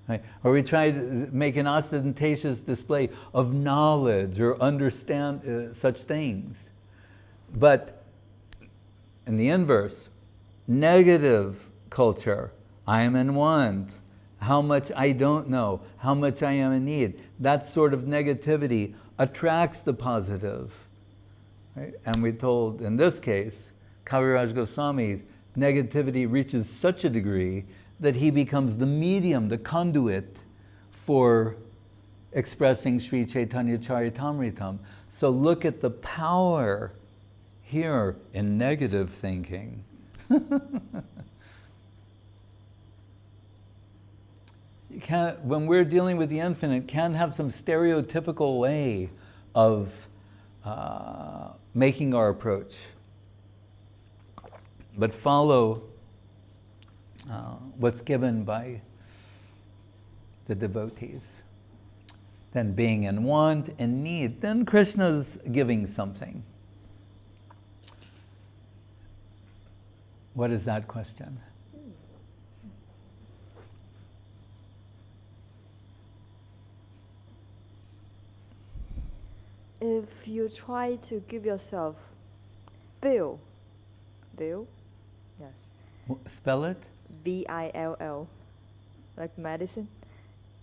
Right? Or we try to make an ostentatious display of knowledge or understand such things. But in the inverse, negative culture, I am in want, how much I don't know, how much I am in need, that sort of negativity attracts the positive. Right? And we told, in this case, Kaviraj Goswami's negativity reaches such a degree that he becomes the medium, the conduit for expressing Sri Chaitanya Charitamritam. So look at the power here in negative thinking. When we're dealing with the infinite, can have some stereotypical way of making our approach. But follow what's given by the devotees. Then being in want and need, then Krishna's giving something. What is that question? If you try to give yourself bill, yes. Spell it? Bill, like medicine,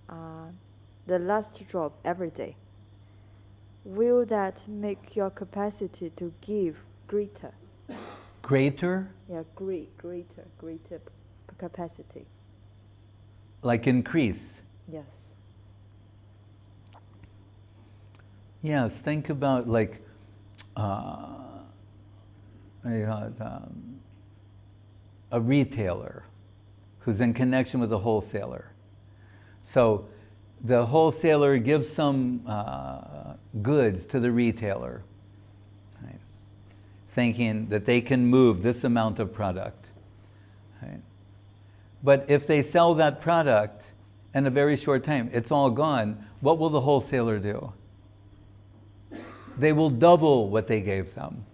the last drop every day. Will that make your capacity to give greater? Greater? Yeah, greater capacity. Like increase? Yes. Yes, think about like a retailer who's in connection with a wholesaler. So the wholesaler gives some goods to the retailer, right, thinking that they can move this amount of product. Right? But if they sell that product in a very short time, it's all gone, what will the wholesaler do? They will double what they gave them.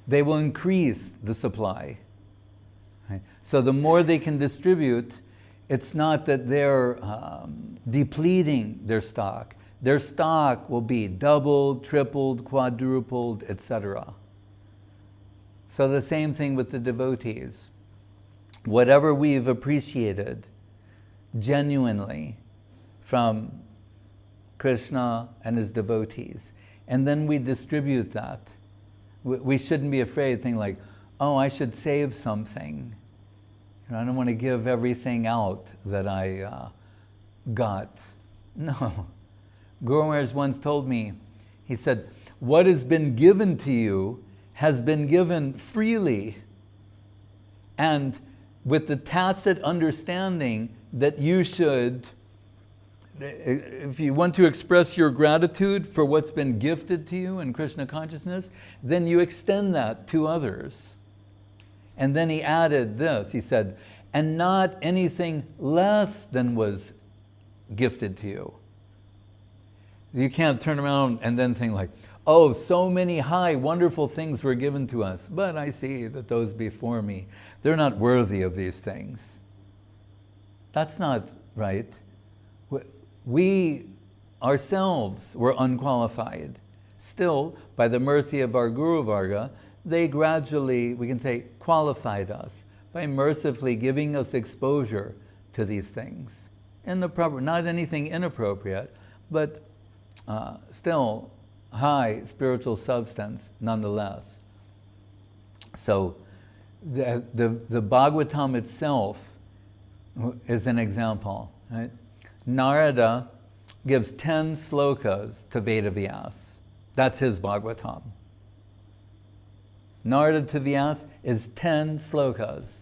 They will increase the supply. Right? So the more they can distribute, it's not that they're depleting their stock. Their stock will be doubled, tripled, quadrupled, etc. So the same thing with the devotees. Whatever we've appreciated genuinely from Krishna and his devotees, and then we distribute that. We shouldn't be afraid, thinking like, oh, I should save something. I don't want to give everything out that I got. No. Guru Maharaj once told me, he said, what has been given to you has been given freely, and with the tacit understanding that you should, if you want to express your gratitude for what's been gifted to you in Krishna consciousness, then you extend that to others. And then he added this, he said, and not anything less than was gifted to you. You can't turn around and then think like, oh, so many high, wonderful things were given to us, but I see that those before me, they're not worthy of these things. That's not right. We ourselves were unqualified. Still, by the mercy of our Guru Varga, they gradually, we can say, qualified us by mercifully giving us exposure to these things. In the proper, not anything inappropriate, but still high spiritual substance nonetheless. So the Bhagavatam itself is an example. Right? Narada gives 10 slokas to Vedavyas. That's his Bhagavatam. Narada to Vyas is 10 slokas.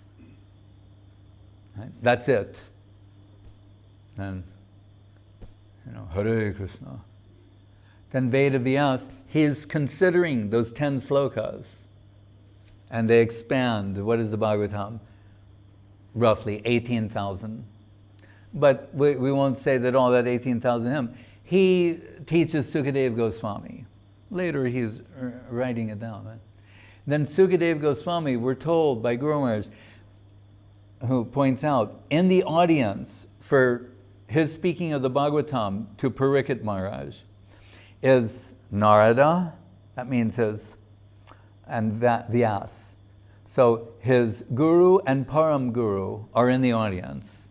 Right? That's it. And, Hare Krishna. Then Vedavyas, he's considering those 10 slokas. And they expand. What is the Bhagavatam? Roughly 18,000. But we won't say that all that 18,000 him. He teaches Sukadeva Goswami. Later he's writing it down. Right? Then Sukadeva Goswami, we're told by Guru Maharaj, who points out, in the audience for his speaking of the Bhagavatam to Parikshit Maharaj, is Narada, that means his, and Vyas. So his Guru and Param Guru are in the audience.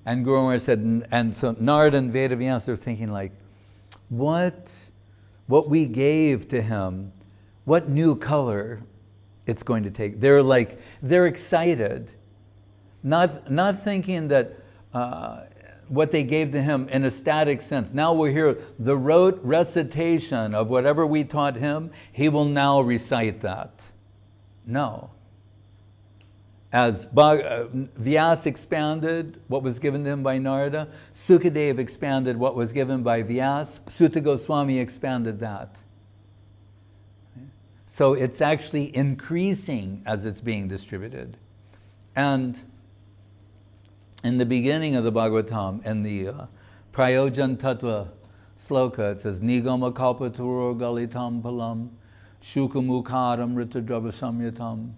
And Guru Maharaj said, and so Narada and Vedavyas are thinking like, what we gave to him, what new color it's going to take. They're excited, not thinking that what they gave to him in a static sense. Now we'll hear the rote recitation of whatever we taught him, he will now recite that. No. As Vyas expanded what was given to him by Narada, Sukadeva expanded what was given by Vyas, Sutta Goswami expanded that. So it's actually increasing as it's being distributed. And in the beginning of the Bhagavatam, in the Prayojan Tattva sloka, it says, Nigama kalpaturur galitam palam, shukamukharam ritadrava samyatam,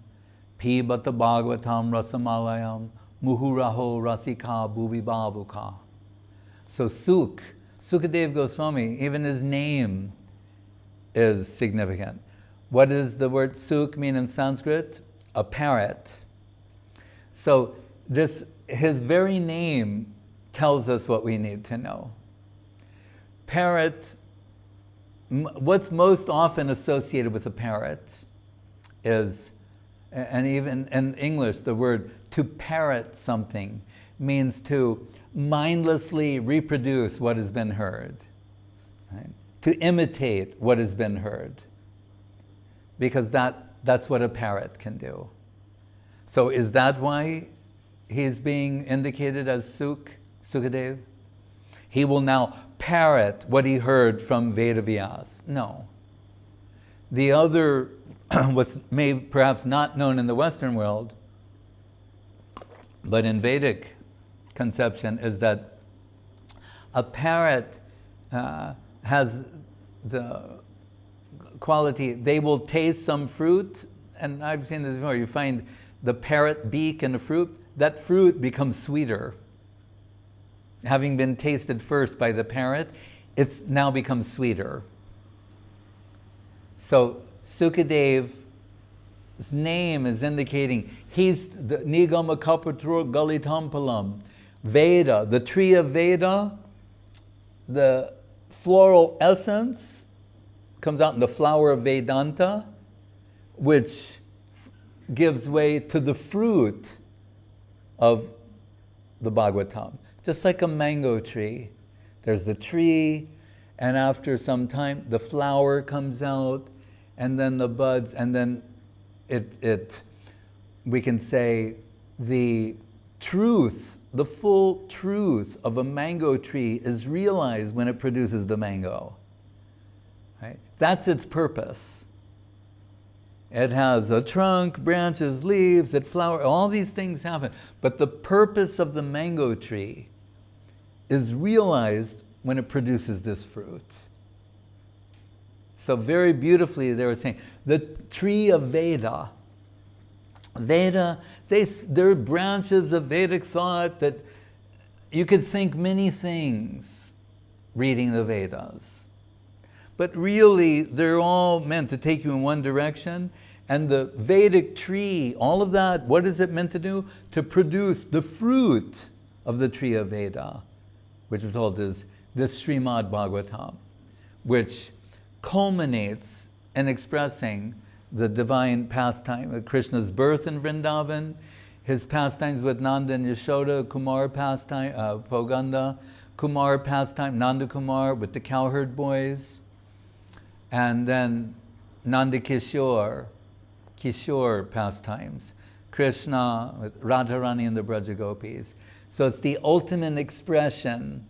pibata bhagavatam rasamalayam, muhuraho rasika bhuvi bhavuka. So Sukadeva Goswami, even his name is significant. What does the word suk mean in Sanskrit? A parrot. So his very name tells us what we need to know. Parrot, what's most often associated with a parrot is, and even in English, the word to parrot something means to mindlessly reproduce what has been heard, right? To imitate what has been heard. Because that's what a parrot can do. So is that why he's being indicated as Sukadev? He will now parrot what he heard from Vedavyas. No. The other, what's perhaps not known in the Western world, but in Vedic conception, is that a parrot has the quality, they will taste some fruit, and I've seen this before, you find the parrot beak in a fruit, that fruit becomes sweeter. Having been tasted first by the parrot, it's now becomes sweeter. So Sukadev's name is indicating he's the Nigama Kapatur Galitampalam. Veda, the tree of Veda, the floral essence comes out in the flower of Vedanta, which gives way to the fruit of the Bhagavatam. Just like a mango tree. There's the tree, and after some time, the flower comes out, and then the buds, and then we can say the truth, the full truth of a mango tree is realized when it produces the mango. Right? That's its purpose. It has a trunk, branches, leaves, it flowers, all these things happen. But the purpose of the mango tree is realized when it produces this fruit. So very beautifully they were saying, the tree of Veda, they're branches of Vedic thought that you could think many things reading the Vedas. But really, they're all meant to take you in one direction. And the Vedic tree, all of that, what is it meant to do? To produce the fruit of the tree of Veda, which we're told is this Srimad Bhagavatam, which culminates in expressing the divine pastime, Krishna's birth in Vrindavan, his pastimes with Nanda and Yashoda, Kumar pastime, Poganda, Kumar pastime, Nanda Kumar with the cowherd boys, and then Nanda Kishore pastimes, Krishna with Radharani and the Braja Gopis. So it's the ultimate expression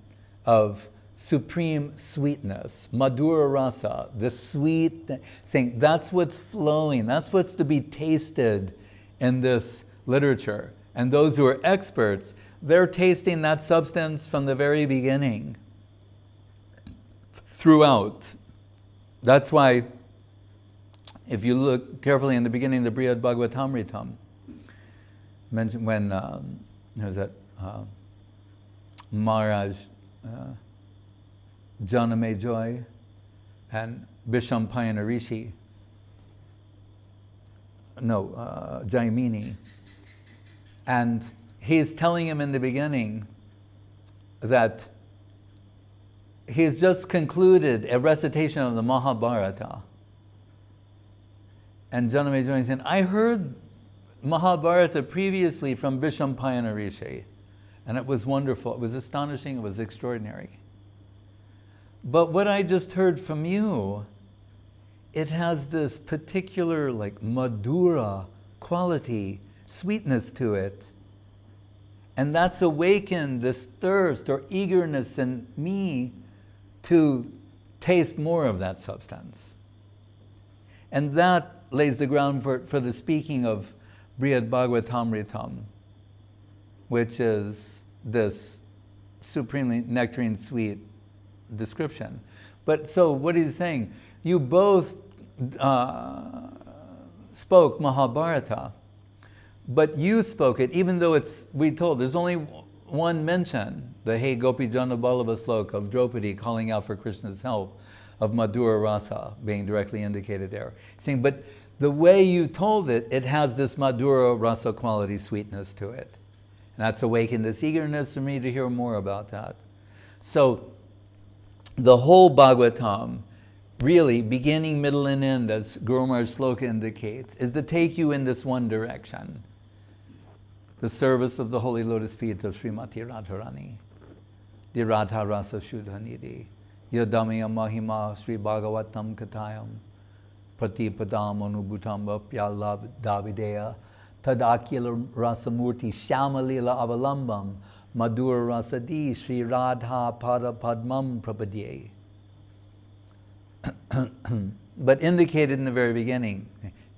of supreme sweetness, Madhura Rasa, the sweet thing. That's what's flowing, that's what's to be tasted in this literature. And those who are experts, they're tasting that substance from the very beginning, throughout. That's why, if you look carefully in the beginning of the Brihad Bhagavatamritam, mentioned when Maharaj Janamejoy and Vishampayana Rishi, Jaimini, and he's telling him in the beginning that he's just concluded a recitation of the Mahabharata. And Janamejoy said, I heard Mahabharata previously from Vishampayana Rishi, and it was wonderful, it was astonishing, it was extraordinary. But what I just heard from you, it has this particular Madhura quality, sweetness to it. And that's awakened this thirst or eagerness in me to taste more of that substance. And that lays the ground for the speaking of Brihad Bhagavatamritam, which is this supremely nectarine sweet description. But so what he's saying, you both spoke Mahabharata, but you spoke it, even though we told, there's only one mention, the Hey Gopi Jana Ballabha sloka of Draupadi calling out for Krishna's help, of Madhura Rasa being directly indicated there. Saying, but the way you told it, it has this Madhura Rasa quality, sweetness to it. And that's awakened this eagerness for me to hear more about that. So the whole Bhagavatam, really, beginning, middle, and end, as Guru Maharaj sloka indicates, is to take you in this one direction. The service of the holy lotus feet of Srimati Radharani, the Radha Rasa Shuddha Nidhi, Yadamiya Mahima Sri Bhagavatam Katayam, Pratipadam Anubhutam Vapyala Davideya, Tadakila Rasamurti Shamalila Avalambam, madhura rasadi Sri Radha pada padmam prapadye. But indicated in the very beginning,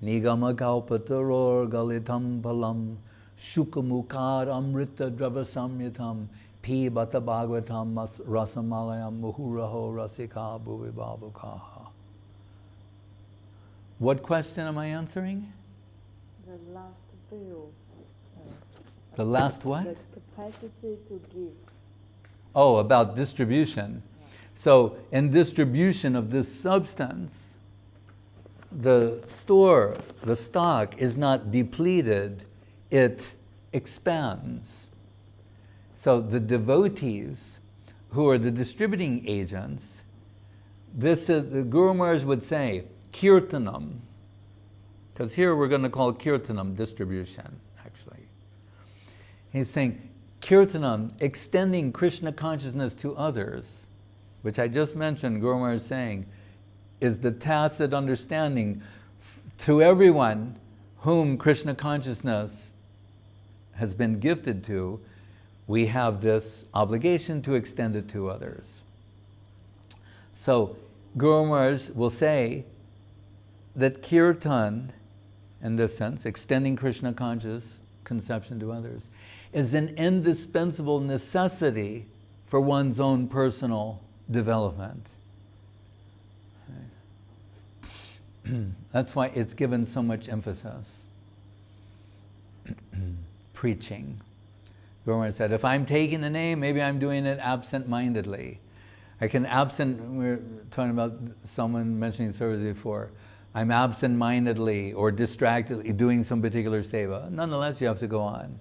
Nigama kalpataror galitam palam shukamukar amrita dravasamyatam pibata bhagavatam rasamalayam muhuraho rasika bhuvibhavukaha. What question am I answering? The last view. The last what? The capacity to give. Oh, about distribution. So, in distribution of this substance, the stock is not depleted, it expands. So the devotees, who are the distributing agents, this is, the Guru Maharaj would say, kirtanam, because here we're going to call kirtanam distribution, actually. He's saying, kirtanam, extending Krishna consciousness to others, which I just mentioned, Guru Maharaj is saying, is the tacit understanding to everyone whom Krishna consciousness has been gifted to, we have this obligation to extend it to others. So Guru Maharaj will say that kirtan, in this sense, extending Krishna conscious conception to others, is an indispensable necessity for one's own personal development. That's why it's given so much emphasis. Preaching. Guru Maharaj said, if I'm taking the name, maybe I'm doing it absent-mindedly. We were talking about someone mentioning service before. I'm absent-mindedly or distractedly doing some particular seva. Nonetheless, you have to go on.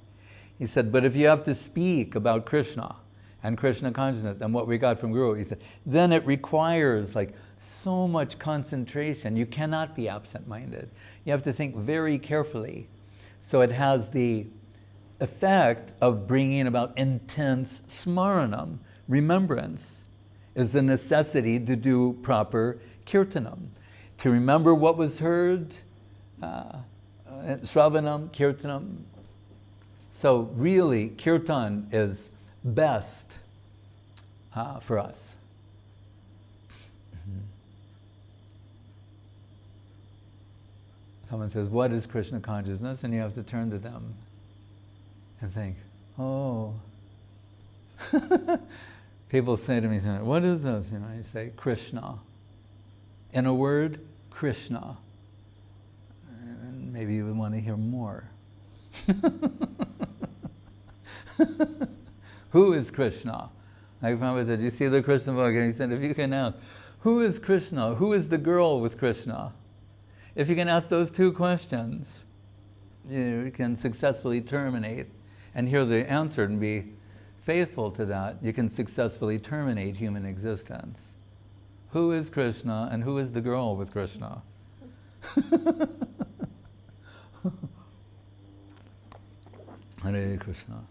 He said, but if you have to speak about Krishna and Krishna consciousness and what we got from Guru, he said, then it requires like so much concentration. You cannot be absent-minded. You have to think very carefully. So it has the effect of bringing about intense smaranam, remembrance, is a necessity to do proper kirtanam. To remember what was heard, sravanam, kirtanam. So really, kirtan is best for us. Someone says, what is Krishna consciousness? And you have to turn to them and think, oh. People say to me, what is this? You say, Krishna. In a word, Krishna. And maybe you would want to hear more. Who is Krishna? Like Prabhupada said, you see the Krishna book, and he said, if you can ask, who is Krishna? Who is the girl with Krishna? If you can ask those two questions, you can successfully terminate and hear the answer and be faithful to that. You can successfully terminate human existence. Who is Krishna and who is the girl with Krishna? Hare Krishna.